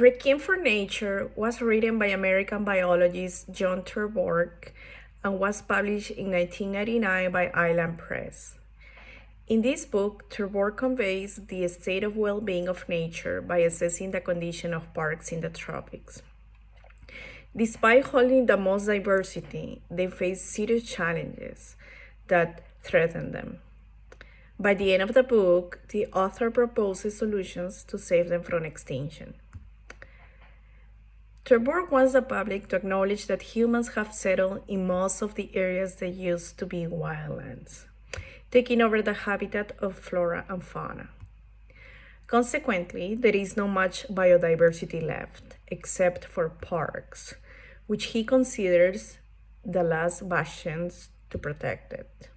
Requiem for Nature was written by American biologist John Terborg and was published in 1999 by Island Press. In this book, Terborg conveys the state of well-being of nature by assessing the condition of parks in the tropics. Despite holding the most diversity, they face serious challenges that threaten them. By the end of the book, the author proposes solutions to save them from extinction. Terborg wants the public to acknowledge that humans have settled in most of the areas that used to be wildlands, taking over the habitat of flora and fauna. Consequently, there is not much biodiversity left, except for parks, which he considers the last bastions to protect it.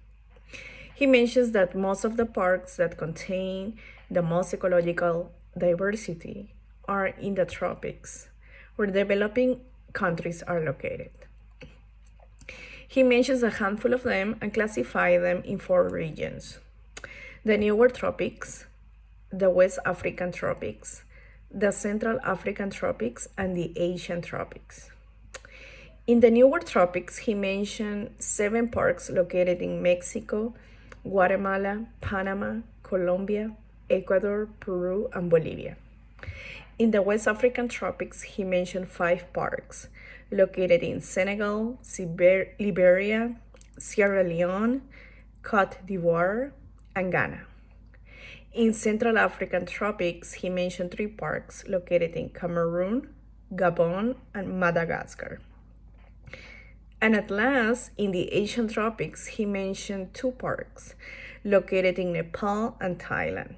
He mentions that most of the parks that contain the most ecological diversity are in the tropics, where developing countries are located. He mentions a handful of them and classifies them in 4 regions: the Newer Tropics, the West African Tropics, the Central African Tropics, and the Asian Tropics. In the Newer Tropics, he mentioned 7 parks located in Mexico, Guatemala, Panama, Colombia, Ecuador, Peru, and Bolivia. In the West African Tropics, he mentioned 5 parks located in Senegal, Liberia, Sierra Leone, Cote d'Ivoire, and Ghana. In Central African Tropics, he mentioned 3 parks located in Cameroon, Gabon, and Madagascar. And at last, in the Asian Tropics, he mentioned 2 parks located in Nepal and Thailand.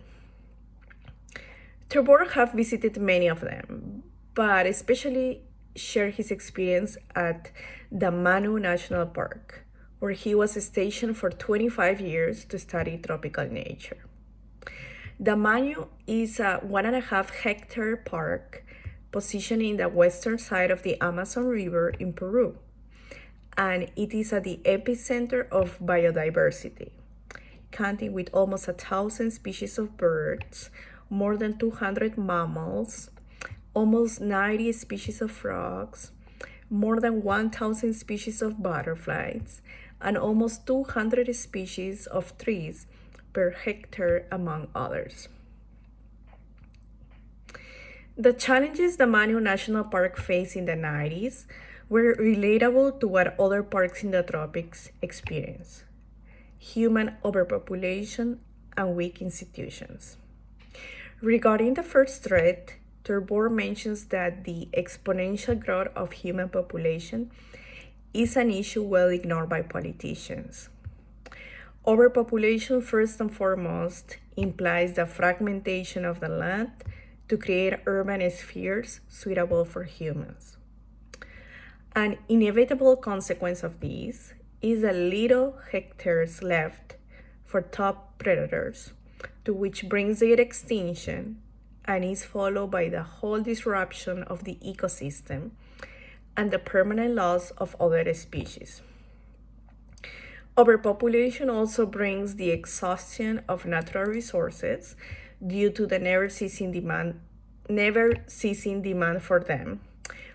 Terborg have visited many of them, but especially shared his experience at the Manu National Park, where he was stationed for 25 years to study tropical nature. The Manu is a 1.5 hectare park positioned in the western side of the Amazon River in Peru, and it is at the epicenter of biodiversity, counting with almost 1,000 species of birds, more than 200 mammals, almost 90 species of frogs, more than 1,000 species of butterflies, and almost 200 species of trees per hectare, among others. The challenges the Manu National Park faced in the 90s were relatable to what other parks in the tropics experience: human overpopulation and weak institutions. Regarding the first threat, Terborg mentions that the exponential growth of human population is an issue well ignored by politicians. Overpopulation, first and foremost, implies the fragmentation of the land to create urban spheres suitable for humans. An inevitable consequence of this is the little hectares left for top predators, to which brings their extinction and is followed by the whole disruption of the ecosystem and the permanent loss of other species. Overpopulation also brings the exhaustion of natural resources due to the never-ceasing demand for them,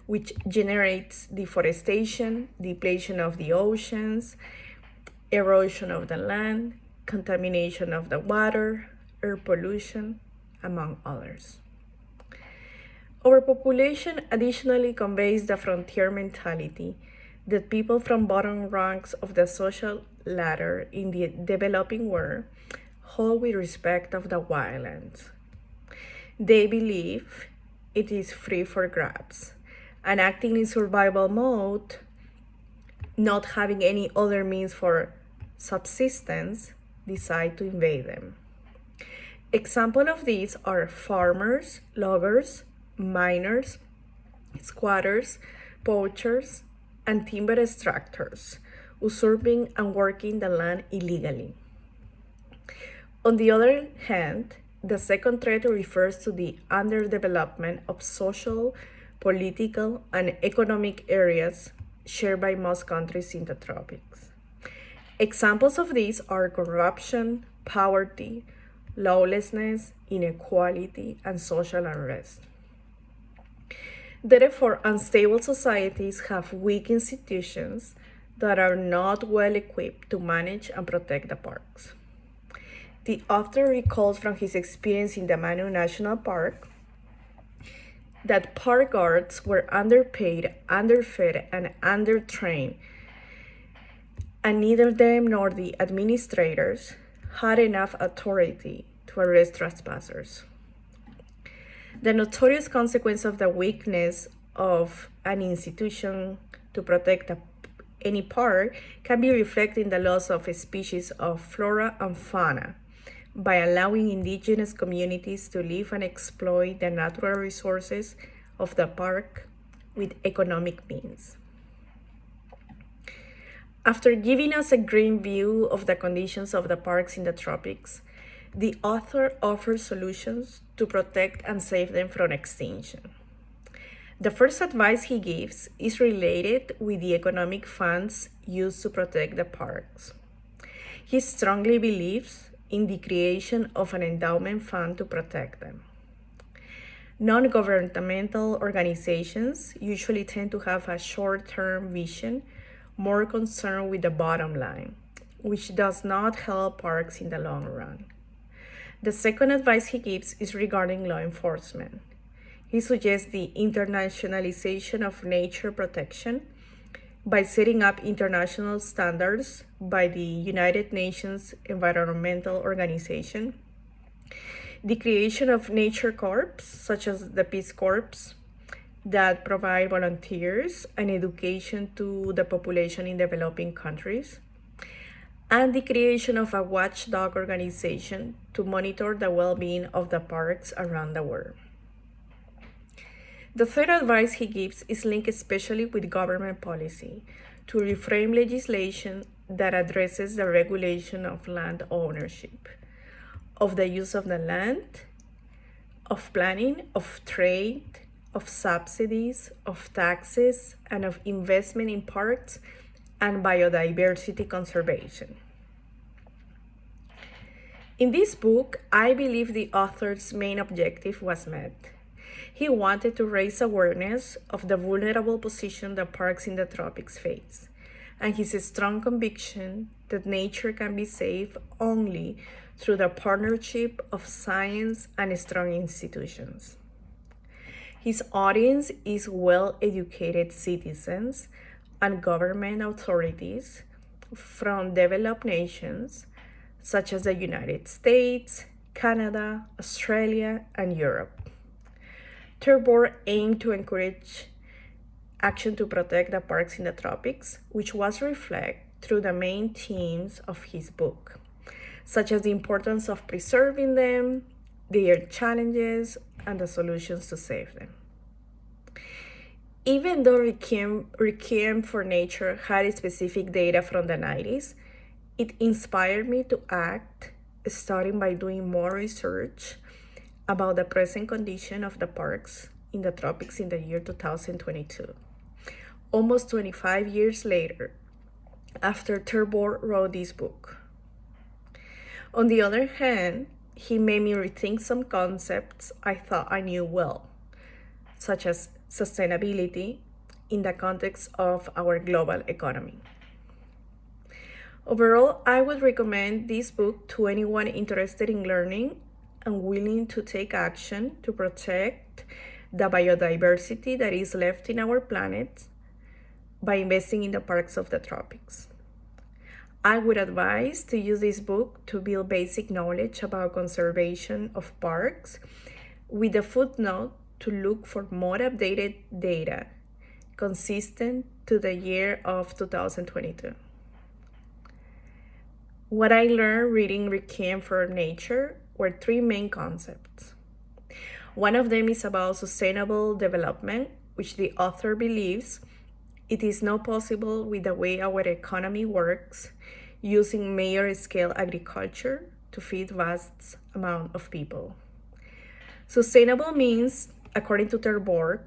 which generates deforestation, depletion of the oceans, erosion of the land, contamination of the water, air pollution, among others. Overpopulation additionally conveys the frontier mentality that people from bottom ranks of the social ladder in the developing world hold with respect of the wildlands. They believe it is free for grabs, and acting in survival mode, not having any other means for subsistence, decide to invade them. Examples of these are farmers, loggers, miners, squatters, poachers, and timber extractors, usurping and working the land illegally. On the other hand, the second threat refers to the underdevelopment of social, political, and economic areas shared by most countries in the tropics. Examples of these are corruption, poverty, lawlessness, inequality, and social unrest. Therefore, unstable societies have weak institutions that are not well equipped to manage and protect the parks. The author recalls from his experience in the Manu National Park that park guards were underpaid, underfed, and undertrained, and neither them nor the administrators had enough authority to arrest trespassers. The notorious consequence of the weakness of an institution to protect any park can be reflected in the loss of a species of flora and fauna by allowing indigenous communities to live and exploit the natural resources of the park with economic means. After giving us a grim view of the conditions of the parks in the tropics, the author offers solutions to protect and save them from extinction. The first advice he gives is related with the economic funds used to protect the parks. He strongly believes in the creation of an endowment fund to protect them. Non-governmental organizations usually tend to have a short-term vision, more concerned with the bottom line, which does not help parks in the long run. The second advice he gives is regarding law enforcement. He suggests the internationalization of nature protection by setting up international standards by the United Nations Environmental Organization, the creation of nature corps, such as the Peace Corps, that provide volunteers and education to the population in developing countries, and the creation of a watchdog organization to monitor the well-being of the parks around the world. The third advice he gives is linked especially with government policy to reframe legislation that addresses the regulation of land ownership, of the use of the land, of planning, of trade, of subsidies, of taxes, and of investment in parks and biodiversity conservation. In this book, I believe the author's main objective was met. He wanted to raise awareness of the vulnerable position that parks in the tropics face, and his strong conviction that nature can be saved only through the partnership of science and strong institutions. His audience is well-educated citizens and government authorities from developed nations such as the United States, Canada, Australia, and Europe. Terborg aimed to encourage action to protect the parks in the tropics, which was reflected through the main themes of his book, such as the importance of preserving them, their challenges, and the solutions to save them. Even though Requiem for Nature had specific data from the 90s, it inspired me to act, starting by doing more research about the present condition of the parks in the tropics in the year 2022, almost 25 years later, after Terborg wrote this book. On the other hand, he made me rethink some concepts I thought I knew well, such as sustainability in the context of our global economy. Overall, I would recommend this book to anyone interested in learning and willing to take action to protect the biodiversity that is left in our planet by investing in the parks of the tropics. I would advise to use this book to build basic knowledge about conservation of parks, with a footnote to look for more updated data consistent to the year of 2022. What I learned reading Requiem for Nature were three main concepts. One of them is about sustainable development, which the author believes it is not possible with the way our economy works, using major-scale agriculture to feed vast amount of people. Sustainable means, according to Terborg,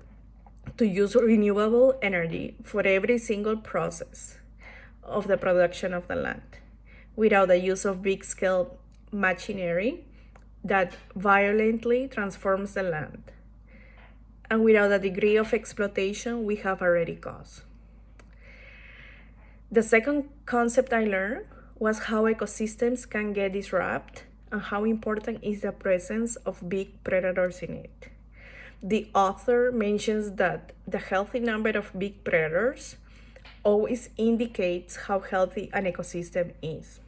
to use renewable energy for every single process of the production of the land, without the use of big-scale machinery that violently transforms the land, and without a degree of exploitation we have already caused. The second concept I learned was how ecosystems can get disrupted and how important is the presence of big predators in it. The author mentions that the healthy number of big predators always indicates how healthy an ecosystem is.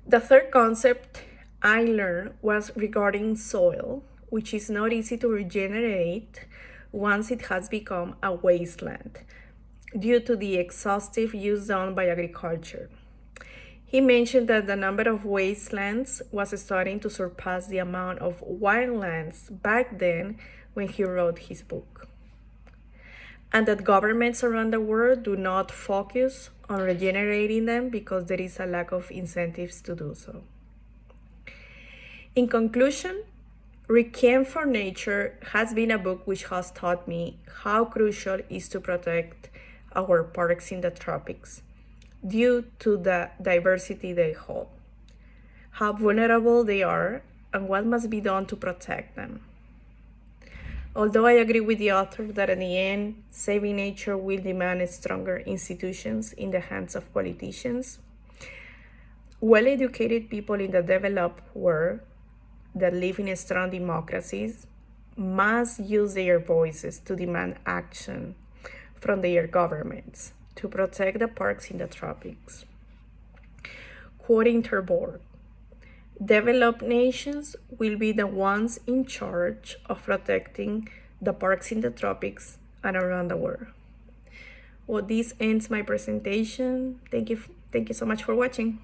The third concept I learned was regarding soil, which is not easy to regenerate once it has become a wasteland due to the exhaustive use done by agriculture. He mentioned that the number of wastelands was starting to surpass the amount of wildlands back then when he wrote his book, and that governments around the world do not focus on regenerating them because there is a lack of incentives to do so. In conclusion, Requiem for Nature has been a book which has taught me how crucial it is to protect our parks in the tropics due to the diversity they hold, how vulnerable they are, and what must be done to protect them. Although I agree with the author that in the end, saving nature will demand stronger institutions in the hands of politicians, well-educated people in the developed world that live in strong democracies must use their voices to demand action from their governments to protect the parks in the tropics. Quoting Terborg, developed nations will be the ones in charge of protecting the parks in the tropics and around the world. Well, this ends my presentation. Thank you so much for watching.